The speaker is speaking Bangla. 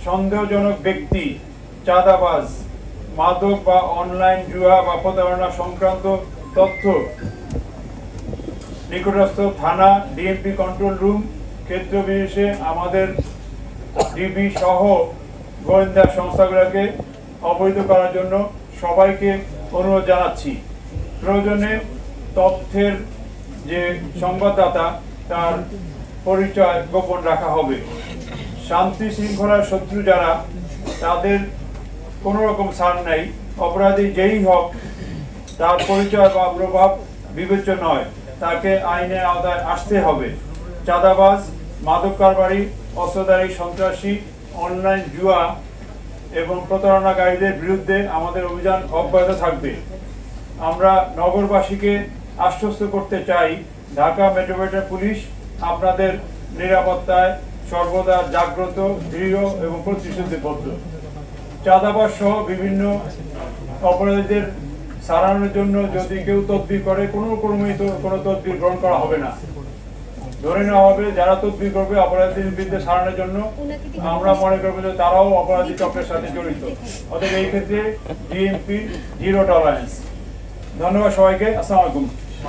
সন্দেহজনক ব্যক্তি, চাঁদাবাজ, মাদক বা অনলাইন জুয়া বা প্রতারণা সংক্রান্ত তথ্য নিকটস্থ থানা, ডিএমপি কন্ট্রোল রুম, ক্ষেত্র বিশেষে আমাদের ডিবি সহ গোয়েন্দা সংস্থাগুলোকে অবহিত করার জন্য সবাইকে অনুরোধ জানাচ্ছি। প্রয়োজনে তথ্যের যে সংবাদদাতা তার পরিচয় গোপন রাখা হবে। শান্তি শৃঙ্খলার শত্রু যারা, তাদের কোনো রকম ছাড় নেই। অপরাধী যেই হোক, তার পরিচয় বা প্রভাব বিবেচ্য নয়, তাকে আইনের আওতায় আসতে হবে। চাঁদাবাজ, মাদক কারবারি, অস্ত্রধারী, সন্ত্রাসী, অনলাইন জুয়া এবং প্রতারণাকারীদের বিরুদ্ধে আমাদের অভিযান অব্যাহত থাকবে। আমরা নগরবাসীকে আশ্বস্ত করতে চাই, ঢাকা মেট্রোপলিটন পুলিশ আপনাদের নিরাপত্তায় সর্বদা জাগ্রত, দৃঢ় এবং প্রতিশ্রুতিবদ্ধ। চাঁদাবাজ সহ বিভিন্ন অপরাধীদের সারানোর জন্য যদি কেউ তদবির করে, কোনো তদবির গ্রহণ করা হবে না। ধরে নেওয়া হবে যারা তদবির করবে অপরাধীদের বিরুদ্ধে সারানোর জন্য, আমরা মনে করবো যে তারাও অপরাধী চক্রের সাথে জড়িত। অতএব এই ক্ষেত্রে ডিএমপি জিরো টলারেন্স। ধন্যবাদ সবাইকে। আসসালামু আলাইকুম।